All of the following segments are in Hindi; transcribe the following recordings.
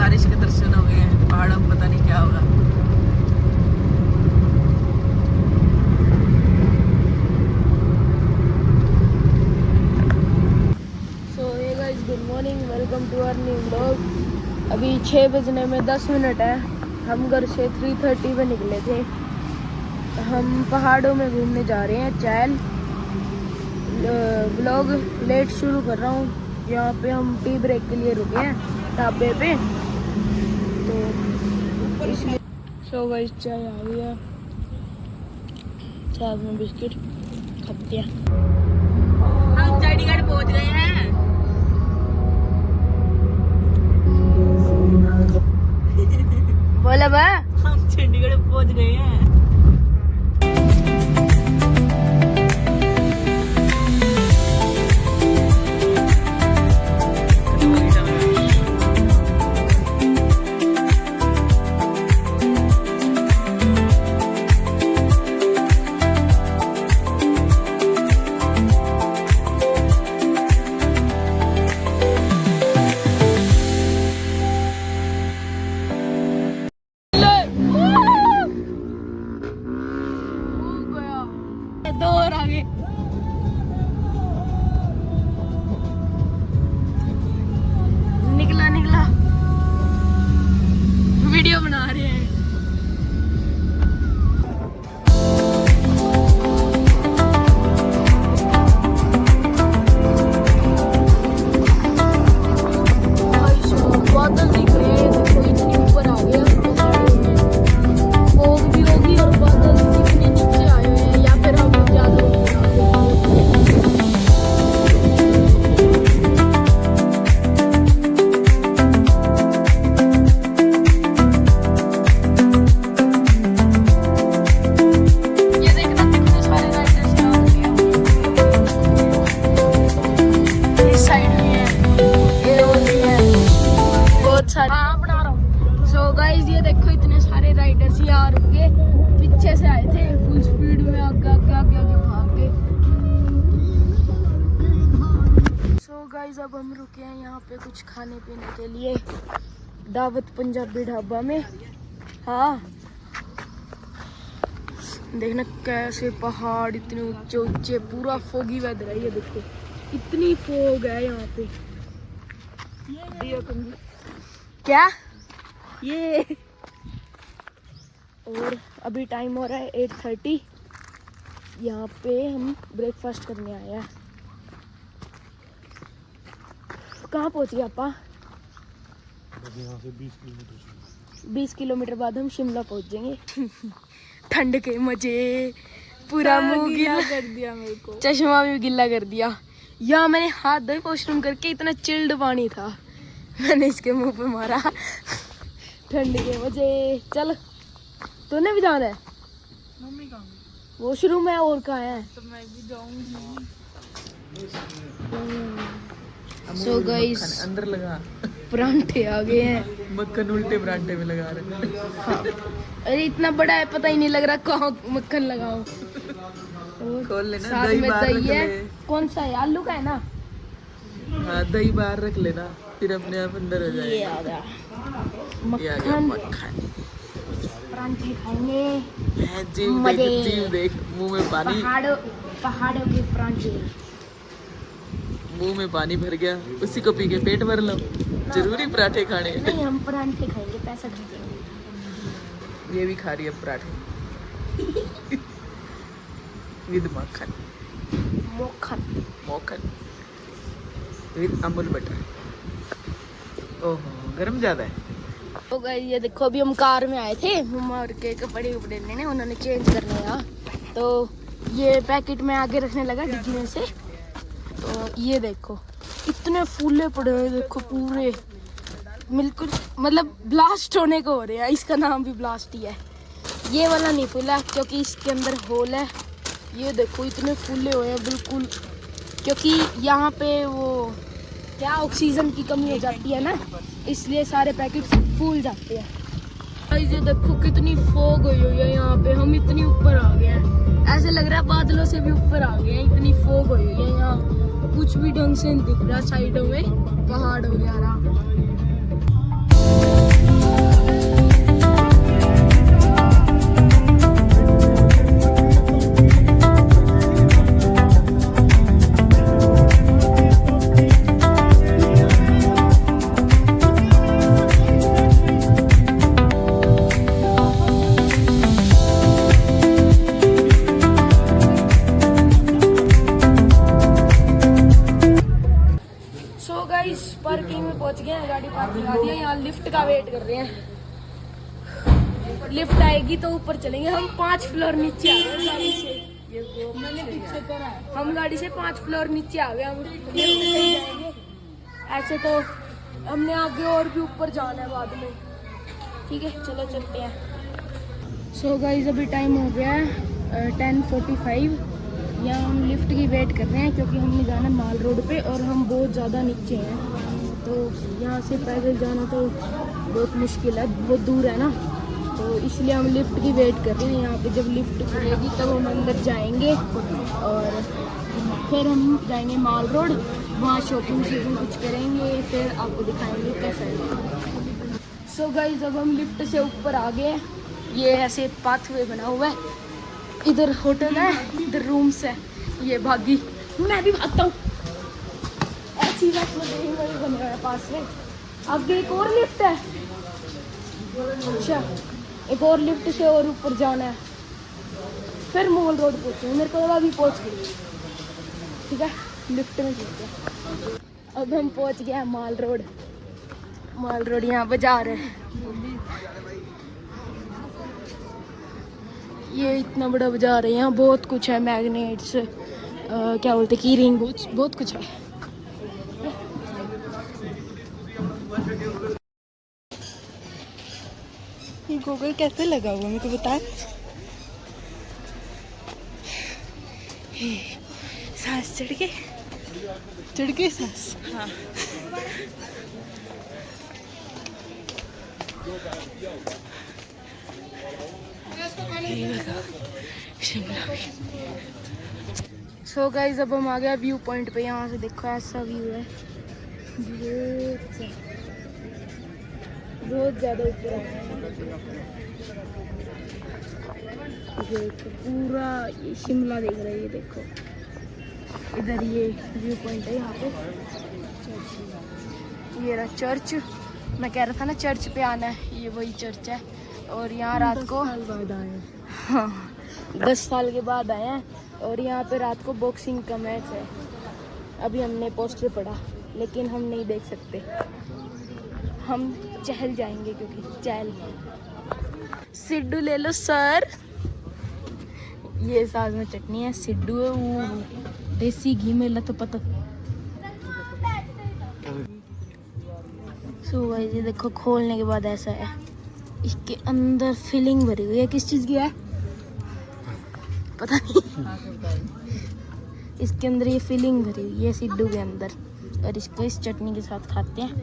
बारिश के दर्शन हो गए हैं। पहाड़ों में पता नहीं क्या होगा। Good morning, welcome to our new vlog. अभी 6 बजने में 10 मिनट है। हम घर से 3:30 पे निकले थे। हम पहाड़ों में घूमने जा रहे हैं। चैल व्लॉग लेट शुरू कर रहा हूँ। यहाँ पे हम टी ब्रेक के लिए रुके हैं ढाबे पे, तो इसलिए सो गाइस चाय आ गई है, साथ में बिस्किट खाते हैं। हम चंडीगढ़ पहुँच गए हैं। बोला बा, हम चंडीगढ़ पहुँच गए हैं। दो और आगे निकला वीडियो बना रहे हैं। बादल दिख रहे हैं, देखो इतनी ऊपर आ गया। फोग भी होगी और बादल इतने नीचे आए हुए हैं, या फिर हम ज्यादा बना रहा हूँ। सो गाइस ये देखो इतने सारे राइडर्स यहाँ रुके, पीछे से आए थे फुल स्पीड में, आगे भाग के। सो गाइस अब हम रुके हैं यहाँ पे कुछ खाने पीने के लिए, दावत पंजाबी ढाबा में। हाँ देखना कैसे पहाड़ इतने ऊंचे ऊंचे, पूरा फोगी वेदर है। ये देखो इतनी फोग है यहाँ पे। क्या ये, और अभी टाइम हो रहा है 8:30। यहाँ पे हम ब्रेकफास्ट करने आए हैं। कहाँ पहुँच गए आपा? यहाँ से 20 किलोमीटर बाद हम शिमला पहुँच जाएंगे। ठंड के मजे, पूरा मुंह गीला कर दिया मेरे को, चश्मा भी गीला कर दिया। यहाँ मैंने हाथ धोए वॉशरूम करके, इतना चिल्ड पानी था, मैंने इसके मुंह पे मारा। ठंड के मजे। चल तूने भी जाना है? मम्मी कहाँ? वॉशरूम है, और कहाँ है? तो मैं भी जाऊंगी। सो गाइस अंदर लगा, परांठे आ गए हैं। मक्खन उल्टे परांठे में लगा रहे। हाँ। अरे इतना बड़ा है, पता ही नहीं लग रहा कहाँ मक्खन लगाओ। खोल लेना, साथ दही में बाहर दही रख है। ले। कौन सा है? आलू का है ना? हाँ दही बाहर रख लेना, फिर अपने आप अंदर हो ये जाएगा। आ गया ये आ गया मक्खन। मक्खन। परांठे खाएंगे, है, जीव मजे। देख, जीव देख, मुंह में पानी, पहाड़ों के परांठे। मुंह में पानी भर गया, उसी को पी के पेट भर लो। जरूरी पराठे खाने? नहीं, हम परांठे खाएंगे, पैसा दीजिए। ये भी खा रही है पराठे विद मक्खन, मक्खन विद अमूल बटर। ओहो गरम ज्यादा है। तो गाइस ये देखो, अभी हम कार में आए थे मम्मा और के कपड़े लेने, उन्होंने चेंज करने यहाँ। तो ये पैकेट में आगे रखने लगा डिग्गी में से। तो ये देखो इतने फूले पड़े हुए, देखो पूरे बिल्कुल, मतलब ब्लास्ट होने को हो रहे हैं। इसका नाम भी ब्लास्ट ही है। ये वाला नहीं फूला क्योंकि इसके अंदर होल है। ये देखो इतने फूले हुए हैं बिल्कुल, क्योंकि यहाँ पे वो क्या ऑक्सीजन की कमी हो जाती है ना, इसलिए सारे पैकेट फूल जाते हैं। ये देखो कितनी फॉग हुई हुई है यहाँ पे, हम इतनी ऊपर आ गए हैं, ऐसे लग रहा है बादलों से भी ऊपर आ गए हैं। इतनी फॉग हुई हुई है यहाँ, कुछ भी ढंग से नहीं दिख रहा साइडों में पहाड़ वगैरह। पहुंच गए हैं, गाड़ी पार्क लगा दी है, यहाँ लिफ्ट का वेट कर रहे हैं। लिफ्ट आएगी तो ऊपर चलेंगे। हम 5 फ्लोर नीचे आ गए गाड़ी से। मैंने पीछे करा है। हम गाड़ी से 5 फ्लोर नीचे आ गए। हम लिफ्ट से ही जाएंगे। ऐसे तो हमने आगे और भी ऊपर जाना है बाद में। ठीक है, चलो चलते हैं। सो गाइस अभी टाइम हो गया है 10:45। यहाँ हम लिफ्ट की वेट कर रहे हैं क्योंकि हमने जाना है माल रोड पे और हम बहुत ज़्यादा नीचे हैं, तो यहाँ से पैदल जाना तो बहुत मुश्किल है, बहुत दूर है ना, तो इसलिए हम लिफ्ट की वेट कर रहे हैं। यहाँ पे जब लिफ्ट खुलेगी तब हम अंदर जाएंगे और फिर हम जाएंगे माल रोड, वहाँ शॉपिंग कुछ करेंगे, फिर आपको दिखाएंगे कैसा है। सो गाइस अब हम लिफ्ट से ऊपर आ गए। ये ऐसे पाथवे बना हुआ है, इधर होटल है, इधर रूम्स है। ये भागी, मैं भी भागता हूँ। ऐसी बात में बने हुए पास में। आगे एक और लिफ्ट है। अच्छा, एक और लिफ्ट से और ऊपर जाना है, फिर मॉल रोड पहुँचे। मेरे को लगा अभी पहुँच गई। ठीक है, लिफ्ट में चलते हैं। अब हम पहुँच गए हैं माल रोड। माल रोड यहाँ बाजार है। ये इतना बड़ा बाजार है, यहाँ बहुत कुछ है, मैग्नेट्स, क्या बोलते की रिंग, बहुत कुछ है। ये गूगल कैसे लगा हुआ मेरे को बता। सांस चढ़ गए सांस। हाँ शिमला। सो गाइस अब हम आ गया व्यू पॉइंट पे। यहाँ से देखो ऐसा व्यू है, बहुत ज़्यादा ऊपर है। देखो पूरा ये शिमला दिख रहा है। ये देखो इधर ये व्यू पॉइंट है। यहाँ पे ये रहा चर्च। मैं कह रहा था ना चर्च पे आना है, ये वही चर्च है। और यहाँ रात को 10 साल के बाद आए हैं और यहाँ पे रात को बॉक्सिंग का मैच है। अभी हमने पोस्टर पढ़ा लेकिन हम नहीं देख सकते, हम चहल जाएंगे क्योंकि चहल। सिड्डू ले लो सर। ये साथ में चटनी है, सिड्डू है, वो देसी घी में लथपथ। सो गाइस ये देखो खोलने के बाद ऐसा है। इसके अंदर फिलिंग भरी हुई है, किस चीज़ की है पता नहीं। इसके अंदर ये फिलिंग भरी हुई है सिड्डू के अंदर, और इसको इस चटनी के साथ खाते हैं।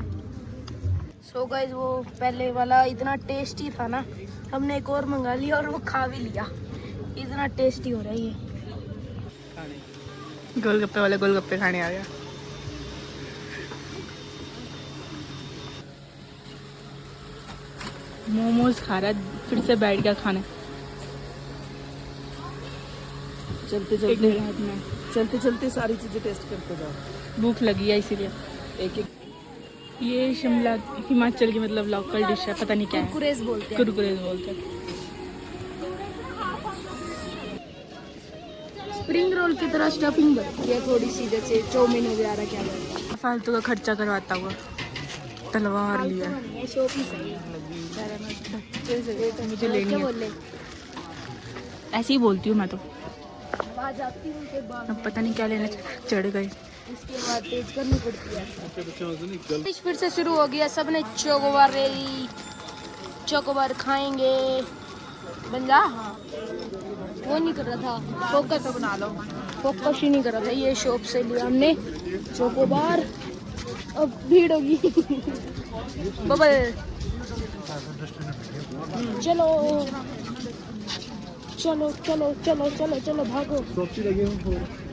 सो गाइस वो पहले वाला इतना टेस्टी था ना, हमने एक और मंगा लिया और वो खा भी लिया। इतना टेस्टी हो रहा है ये। गोलगप्पे वाले गोलगप्पे खाने आ गया। मोमोज खा रहा है फिर से बैठ गया खाने। चलते चलते सारी चीजें टेस्ट करते जाओ। भूख लगी है इसीलिए। एक एक ये शिमला हिमाचल की मतलब लोकल डिश है, पता नहीं क्या है। कुरकुरेस बोलते हैं। कुरकुरेस बोलते हैं। स्प्रिंग रोल की तरह स्टफिंग बनती है थोड़ी सी, जैसे चाउमीन वगैरह। क्या बोलते फालतू का खर्चा करवाता हुआ तलवार लिया। हैं, शॉपिंग सही है। मुझे लेनी क्या है, बोले, ऐसे ही बोलती हूँ मैं तो। आवाज आती है उनके बाद, अब पता नहीं क्या लेने चढ़ गए। इसके बाद तेज करनी पड़ती है। फिर से शुरू हो गया, सब ने चोकोबार ले ली। चोकोबार खाएंगे। बन जा। वो नहीं कर रहा था फोकस, बना लो। फोकस ही नहीं कर रहा था। ये शॉप से लिया हमने चोकोबार। अब भीड़ होगी। बबल चलो चलो चलो चलो चलो चलो भागो।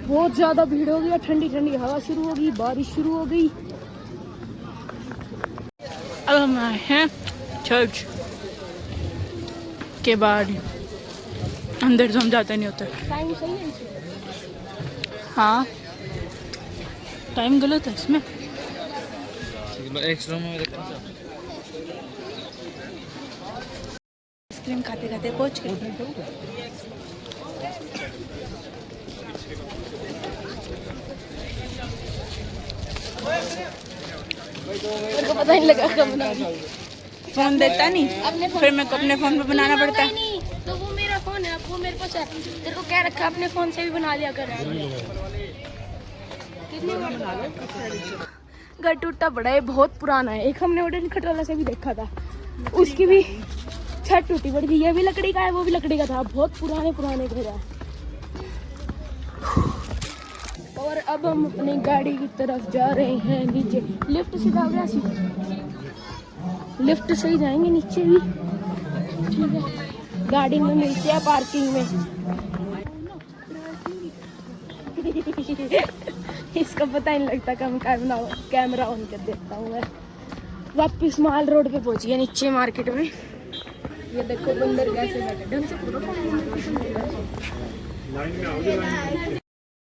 बहुत ज्यादा भीड़ हो गया, ठंडी ठंडी हवा शुरू हो गई, बारिश शुरू हो गई। अब हम आए हैं चर्च के बाद, अंदर तो हम जाते नहीं होते। टाइम सही है इसमें? हाँ टाइम गलत है इसमें। आइसक्रीम खाते खाते पहुंच गए। मेरे को पता नहीं लगा कब बना दी। फोन देता नहीं, अपने फोन फिर मेरे को अपने फोन पे बनाना पड़ता है। नहीं, तो वो मेरा फोन है, अब वो मेरे पास है। तेरे को क्या रखा, अपने फोन से भी बना लिया कर। घर टूटा पड़ा है, बहुत पुराना है। एक हमने उड़न खटोला से भी देखा था, उसकी भी छत टूटी पड़ी थी। ये भी लकड़ी का है, वो भी लकड़ी का था। बहुत पुराने पुराने घर है। और अब हम अपनी गाड़ी की तरफ जा रहे हैं नीचे। लिफ्ट से जाओगे ऐसी? लिफ्ट से ही जाएंगे नीचे भी, ठीक है। गाड़ी में मिलते हैं पार्किंग में। इसको पता ही नहीं लगता कम कैमरा ऑन कर देता हूँ मैं। वापिस माल रोड पे पहुंच गया, नीचे मार्केट में। ये देखो बंदर कैसे बैठे ढंग से।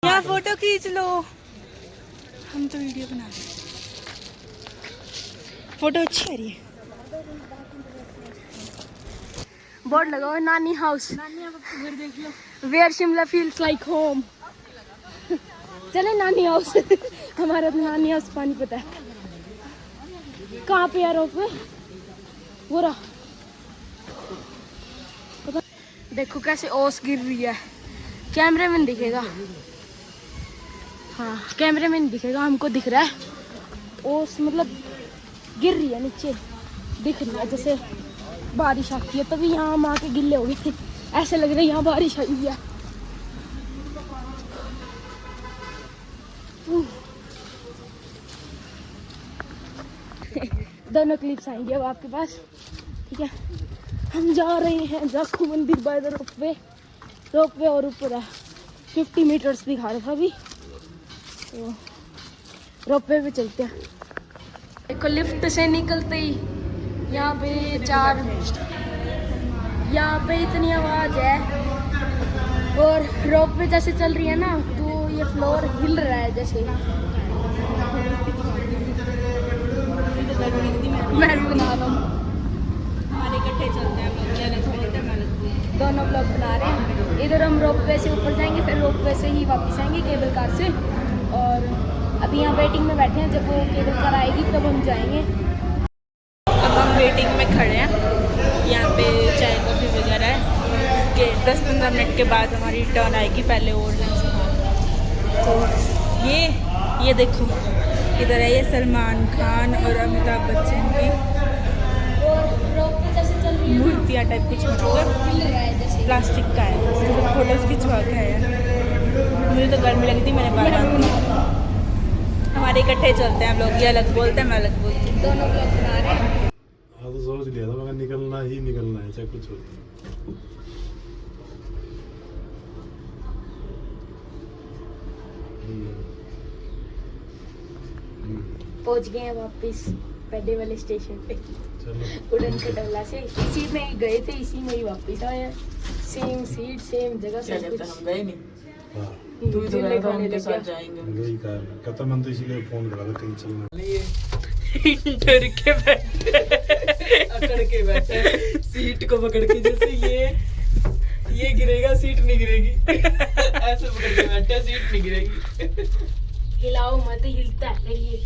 यहाँ फोटो खींच लो, हम तो वीडियो बना रहे हैं। फोटो अच्छी आ रही है। बोर्ड लगाओ, नानी house where Shimla feels like home. चले नानी हाउस। हमारा तो नानी हाउस पानी पता है कहाँ पे यार। वो रहा, देखो कैसे ओस गिर रही है। कैमरे में नहीं दिखेगा, हाँ कैमरे में नहीं दिखेगा, हमको दिख रहा है। ओस मतलब गिर रही है नीचे, दिख रही है जैसे बारिश आती है। तभी यहाँ हम आके गिल्ले हो गए, ऐसे लग रहा है यहाँ बारिश आई है। दोनों क्लिप्स आएंगे अब आपके पास, ठीक है। हम जा रहे हैं जाखू मंदिर बाय द रोपवे और ऊपर है 50 मीटर्स दिखा रहा था अभी, तो रोपवे पे चलते हैं। देखो लिफ्ट से निकलते ही यहाँ पे इतनी आवाज है। और रोपवे जैसे चल रही है ना, तो ये फ्लोर हिल रहा है जैसे। मैं भी बना रहा हूँ, हमारे इकट्ठे चलते हैं, दोनों ब्लॉग बना रहे हैं। इधर हम रोपवे से ऊपर जाएंगे, फिर रोपवे से ही वापस आएंगे केबल कार से। और अभी यहाँ वेटिंग में बैठे हैं, जब वो केबल कार आएगी तब हम जाएंगे। अब हम वेटिंग में खड़े हैं, यहाँ पे चाय कॉफ़ी वगैरह है। उसके 10-15 मिनट के बाद हमारी टर्न आएगी, पहले और तो ये देखो इधर है, ये सलमान खान और अमिताभ बच्चन की मूर्तियाँ टाइप कुछ मतलब प्लास्टिक का है। उसके फोटोज खिंचवा के है। मुझे तो गर्मी लगी थी, मैंने बार हमारे इकट्ठे चलते हैं हम लोग, ये अलग बोलते हैं मैं अलग बोलती हूँ। दोनों ब्लॉग बना रहे हैं। हाँ तो सोच लिया था मगर निकलना ही निकलना है, चाहे कुछ हो। पहुंच गए हैं वापस पेडे वाले स्टेशन पे। चलो उड़न खटोला से इसी में ही गए थे, इसी में ही वापस आए हैं। सेम सीट सेम जगह क्या सब कहता कुछ। हम गए नहीं, हाँ तू ही तो झूले कहा था खाने उनके लग साथ गया। जाएंगे। यही कारण कहता मन तो इसीलिए फोन करा था कहीं चलना। डर के बैठे, अकड़ के बैठे सीट को पकड़ के, जैसे ये गिरेगा सीट नहीं गिरेगी। ऐसे पकड़ के बैठे सीट नहीं गिरेगी। हिलाओ मत, हिलता है फिर ये।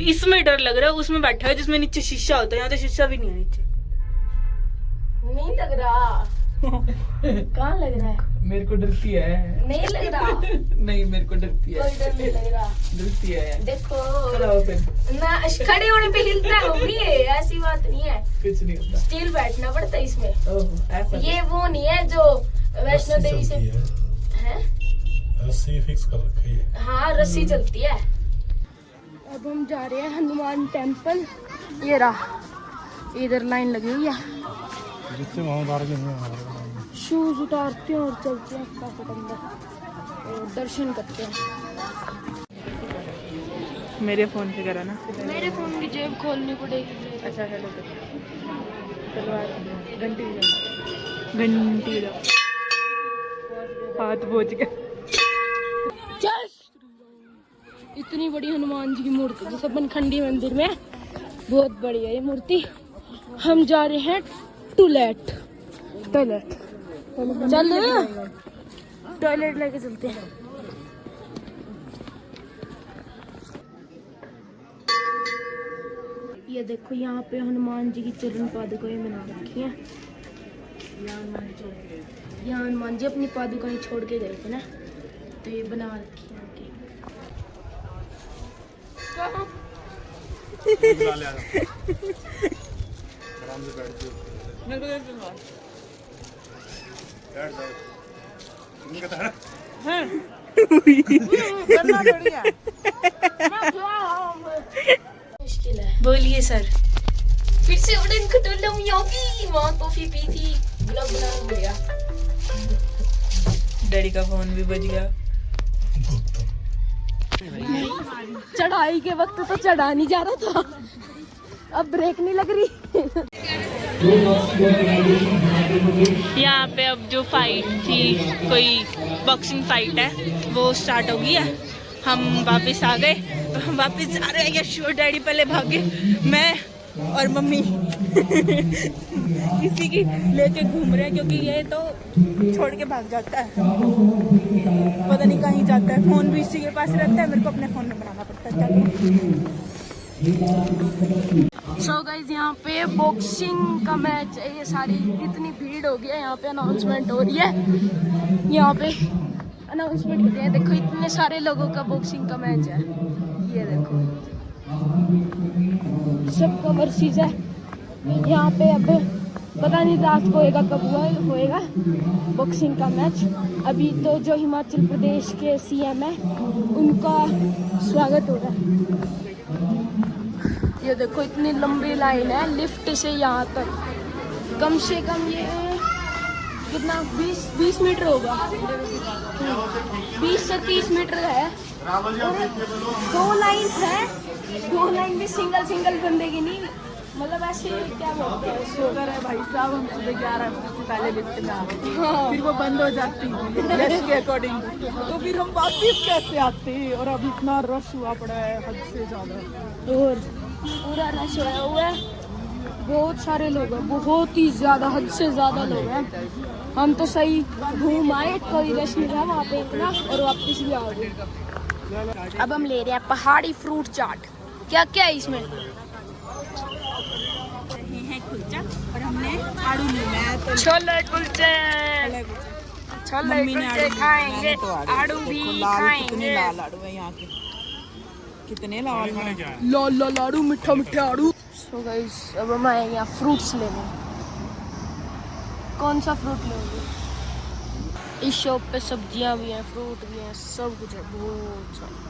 इसमें डर लग रहा है, उसमें बैठा है जिसमें नीचे शीशा होता है, यहाँ तो शीशा भी नहीं है नीचे। नहीं लग रहा। कहाँ लग रहा है? मेरे को डरती है। नहीं लग रहा। नहीं मेरे को डरती है, कोई डर नहीं लग रहा। डरती है। देखो खड़ा हो फिर, ना, खड़े होने पे हिलता है मम्मी, ऐसी बात नहीं है। कुछ नहीं होता। स्टिल बैठना पड़ता है इसमें। ओहो ऐसा ये वो नहीं है जो वैष्णो देवी से है। रस्सी फिक्स कर रखी है। हाँ रस्सी चलती है। अब हम जा रहे हैं हनुमान टेम्पल। ये रहा, इधर लाइन लगी हुई है। जिससे वहाँ बाहर के शूज उतारते हैं और चलते हैं फटाफट अंदर और दर्शन करते हैं। मेरे फोन पे करा ना। मेरे फोन की जेब खोलनी पड़ेगी। अच्छा हेलो चलो घंटी घंटी हाथ पहुंच गया। चल, इतनी बड़ी हनुमान जी की मूर्ति जैसे बनखंडी मंदिर में, बहुत बड़ी है ये मूर्ति। हम जा रहे हैं टॉयलेट। चल टॉयलेट लेके चलते हैं। ये देखो यहाँ पे हनुमान जी की चरण पादुकाएं बना रखी हैं। यहाँ हनुमान जी अपनी पादुकाएं छोड़ के गए थे ना, तो ये बना रखी है उनकी। आराम से बैठ जाओ। मुश्किल है। बोलिए सर। फिर से उड़न खटोला होगी, वहाँ कॉफी पी थी, गुलाब बना हो गया। डैडी का फोन भी बज गया। चढ़ाई के वक्त तो चढ़ा नहीं जा रहा था, अब ब्रेक नहीं लग रही। यहाँ पे अब जो फाइट थी, कोई बॉक्सिंग फाइट है, वो स्टार्ट हो गई है। हम वापस आ गए, हम वापस आ रहे हैं। यशु और डैडी पहले भागे, मैं और मम्मी इसी की लेके घूम रहे हैं, क्योंकि ये तो छोड़ के भाग जाता है, पता नहीं कहीं जाता है। फोन भी इसी के पास रहता है, मेरे को अपने फोन में बनाना पड़ता है। सो गाइस यहाँ पे बॉक्सिंग का मैच है। ये सारी इतनी भीड़ हो गई है, यहाँ पे अनाउंसमेंट हो रही है। यहाँ पे अनाउंसमेंट कर रहे हैं, देखो इतने सारे लोगों का बॉक्सिंग का मैच है। ये देखो सबका वर्सेस है यहाँ पे। अब पता नहीं रात को होएगा, कब होएगा बॉक्सिंग का मैच। अभी तो जो हिमाचल प्रदेश के सीएम है उनका स्वागत हो रहा है। ये देखो इतनी लंबी लाइन है लिफ्ट से यहाँ तक, कम से कम ये कितना 20 मीटर होगा, 20 से 30 मीटर है। और 2 लाइन है, 2 लाइन भी सिंगल बंदे की नहीं, मतलब ऐसे क्या बोलते हैं उसको। अगर है भाई साहब, हम सुबह 11 बजे से पहले लिफ्ट में आते, फिर वो बंद हो जाती रश के अकॉर्डिंग, तो फिर हम वापस कैसे आते। और अब इतना रश हुआ पड़ा है हद से ज्यादा, और पूरा रश हुआ है, बहुत सारे लोग हैं, बहुत ही ज्यादा, हद से ज्यादा लोग हैं। हम तो सही घूम आए, कोई रश नहीं था वहाँ पे इतना, और वापस भी आ गए। अब हम ले रहे हैं पहाड़ी फ्रूट चाट। क्या क्या है इसमें? है कुलचा और हमने आड़ू लिया है, तो छोले कुलचे, छोले मम्मी ने कुलचे आड़ू खाएंगे, तो आड़ू भी खाएंगे। लाल आड़ू है यहाँ के, कितने लाल हैं। लाल लाल आड़ू, मीठा मीठा आड़ू। सो गाइस अब हम आएंगे यहाँ फ्रूट्स लेने। कौन सा फ्रूट लेंगे? इस शॉप पे सब्जियां भी हैं, फ्रूट भी हैं, सब कुछ है, बहुत सारा।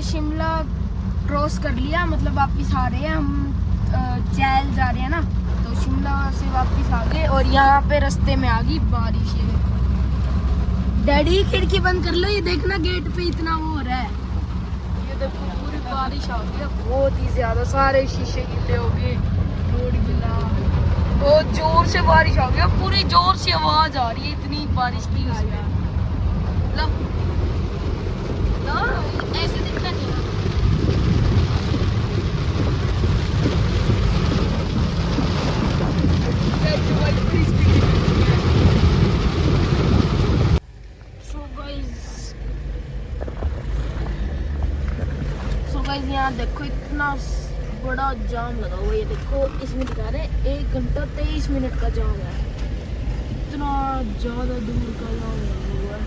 शिमला क्रॉस कर लिया, मतलब वापस आ रहे हैं हम, चैल जा रहे हैं ना, तो शिमला से वापस आ गए। और यहाँ पे रास्ते में आ गई बारिश। ये डैडी खिड़की बंद कर लो, ये देखना गेट पे इतना वो हो रहा है। ये देखो पूरी बारिश आ गई है, बहुत ही ज्यादा, सारे शीशे गिले हो गए, रोड गिला, बहुत जोर से बारिश आ गई, पूरी जोर से आवाज आ रही है, इतनी बारिश की उसमें। मतलब ऐसे दिखता नहीं है। So guys, यहाँ देखो इतना बड़ा जाम लगा हुआ है। ये देखो इसमें दिखा रहे 1 घंटा 23 मिनट का जाम है, इतना ज्यादा दूर का जाम लगा हुआ है,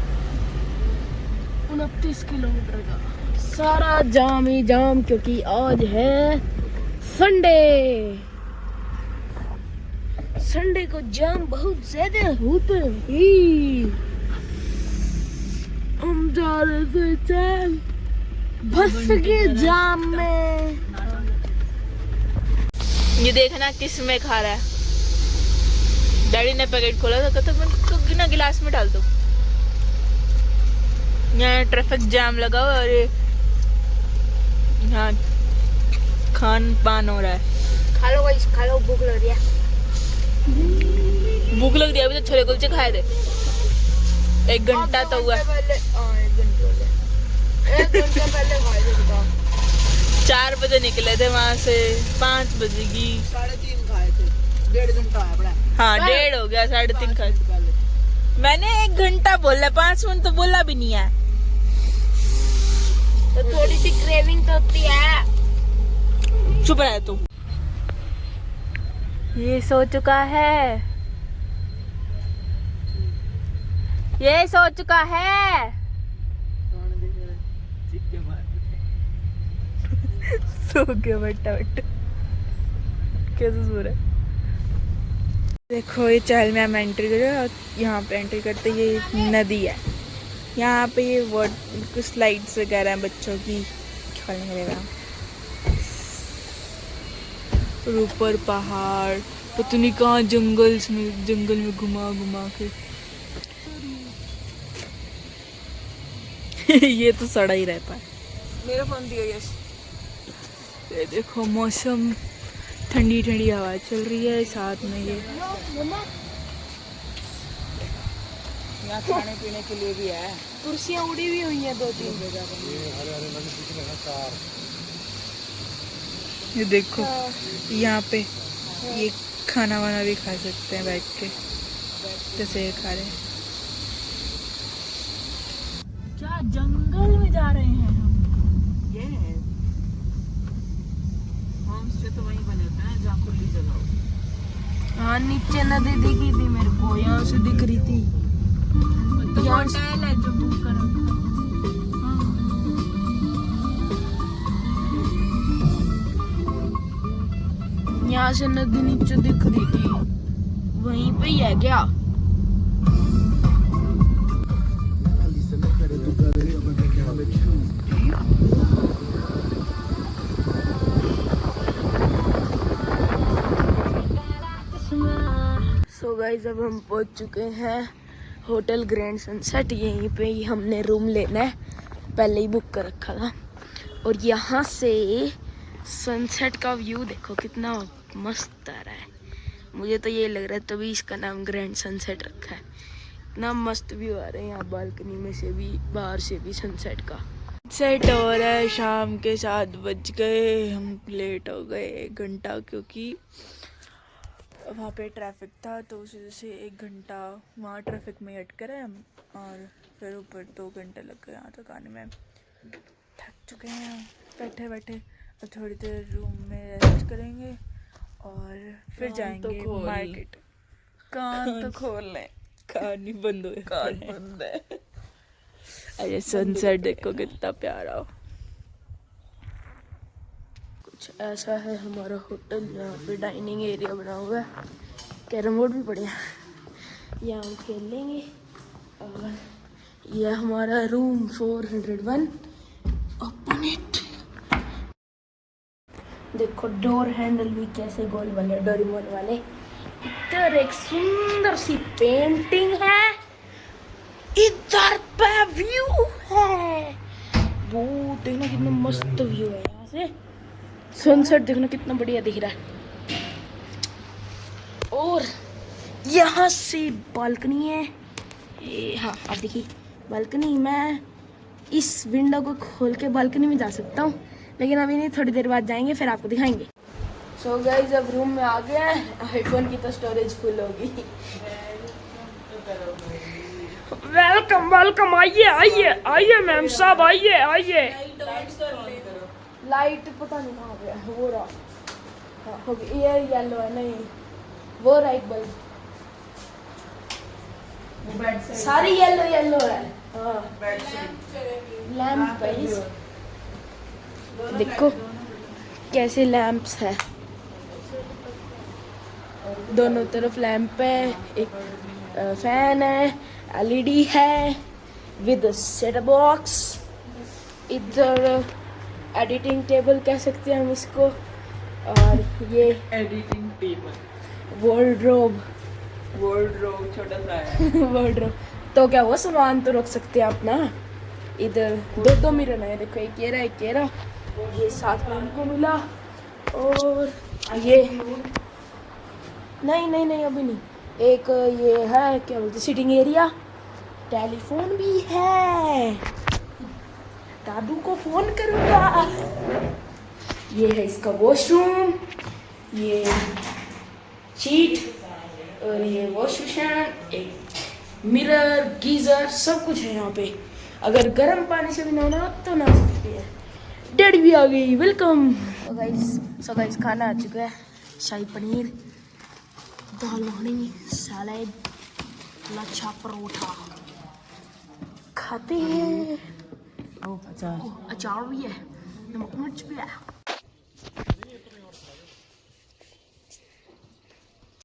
29 किलोमीटर का सारा जाम ही जाम, क्योंकि आज है संडे। संडे को जाम बहुत ज्यादा होता है। हम जा रहे थे चल बस के जाम में। ये देखना किस में खा रहा है। डैडी ने पैकेट खोला था, कहता मैं तो बिना गिलास में डाल दो। यहाँ ट्रैफिक जाम लगा हुआ है और यहाँ खान पान हो रहा है। खा लो गाइस, खा लो, भूख लग रही है। भूख लग रही है, अभी तो छोले कुलचे खाए थे। 1 घंटा तो हुआ। 1 घंटे हो गए। 1 घंटे पहले खाए थे बताओ। 4 बजे निकले थे वहाँ से, 5 बजेगी। 3:30 खाए थे, 1.5 घंटा है बड़ा। हाँ 1:30 हो गया, 3:30 खाए। मैंने 1 घंटा बोला, 5 मिनट तो बोला भी नहीं है। तो थोड़ी सी क्रेविंग तो होती है। चुप रह तू। ये सो चुका है, ये सो चुका है। सो गया बट्टा बट्टा, कैसे सो रहा है। देखो ये चहल में हम एंट्री कर रहे हैं, यहाँ पे एंट्री करते ये नदी है। यहाँ पे ये वाटर स्लाइड्स वगैरह हैं बच्चों की खेलने वगैरह। और ऊपर पहाड़, पता नहीं कहाँ जंगल में घुमा घुमा के। ये तो सड़ा ही रहता है। मेरा फोन दिया यश। ये देखो मौसम, ठंडी ठंडी हवा चल रही है, साथ में ये यहाँ खाने पीने के लिए भी है। कुर्सियाँ उड़ी भी हुई हैं 2-3 ये देखो यहाँ पे ये खाना वाना भी खा सकते हैं बैठ के, जैसे ये खा रहे हैं। क्या जंगल में जा रहे हैं हम। ये होम स्टे तो वहीं बने होते हैं जहाँ खुली जगह हो। हाँ नीचे नदी दिखी थी मेरे को, यहाँ से दिख रही थी। तो होटल है जो बुक करो। यहाँ से नदी नीचे दिख रही थी, वहीं पे ही है क्या? सो गाइस अब हम पहुंच चुके हैं होटल ग्रैंड सनसेट। यहीं पे ही हमने रूम लेना है, पहले ही बुक कर रखा था। और यहाँ से सनसेट का व्यू देखो कितना मस्त आ रहा है। मुझे तो ये लग रहा है तभी इसका नाम ग्रैंड सनसेट रखा है। इतना मस्त व्यू आ रहा है यहाँ बालकनी में से भी, बाहर से भी सनसेट का। सेट हो रहा है, शाम के 7 बज गए। हम लेट हो गए 1 घंटा, क्योंकि वहाँ पे ट्रैफिक था, तो उस वजह से 1 घंटा वहाँ ट्रैफिक में अटके रहे हम। और फिर ऊपर 2 घंटे लग गए यहाँ तक आने में। थक चुके हैं बैठे बैठे। अब थोड़ी देर रूम में रेस्ट करेंगे और फिर जाएंगे मार्केट। कान तो खोल लें, कान नहीं बंद हुए, कान बंद है। अरे सनसेट देखो कितना प्यारा हो। कुछ ऐसा है हमारा होटल। यहाँ पे डाइनिंग एरिया बना हुआ है, कैरम बोर्ड भी पड़े हैं, यहाँ हम खेल लेंगे। और यह हमारा रूम 401। Open it. देखो डोर हैंडल भी कैसे गोल वाले, डोरेमोन वाले। इधर एक सुंदर सी पेंटिंग है, इधर पे व्यू है। वो देखना कितना मस्त व्यू है यहाँ से। सनसेट देखना कितना बढ़िया दिख रहा है। और यहाँ से बालकनी है। हाँ आप देखिए बालकनी। मैं इस विंडो को खोल के बालकनी में जा सकता हूँ, लेकिन अभी नहीं, थोड़ी देर बाद जाएंगे, फिर आपको दिखाएंगे। सो गाइस अब रूम में आ गया है। आईफोन की तो स्टोरेज फुल होगी। वेलकम वेलकम, आइए आइए आइए मैम साहब, आइए आइए। लाइट पता नहीं कहाँ गया, वो रहा। हाँ हो गया, ये येलो है, नहीं वो राइट बल्ब, सारी येलो येलो है। हाँ लैंप है इस, देखो कैसे लैंप्स है, दोनों तरफ लैंप है। एक फैन है, एलईडी है विद सेट बॉक्स। इधर एडिटिंग टेबल कह सकते हैं हम इसको। और ये एडिटिंग टेबल, वार्डरोब छोटा सा है। वार्डरोब तो क्या हुआ, सामान तो रख सकते हैं अपना। इधर दो मिरर है, देखो एक ये रहा एक ये रहा, ये साथ में हमको मिला। और ये नहीं अभी नहीं, एक ये है क्या बोलते सिटिंग एरिया, टेलीफोन भी है। दादू को फोन करूंगा। ये है इसका वॉशरूम, ये शीट और ये वॉश बेसिन, एक मिरर, गीजर, सब कुछ है यहाँ पे। अगर गर्म पानी से भी नहाना हो तो नहा सकते हैं। डैडी भी आ गई, वेलकम। सो गाइस खाना आ चुका है, शाही पनीर, दाल मखनी, सैलेड, लच्छा परोठा खाते हैं। ओ अच्छा अचार भी है, नमक मिर्च भी है।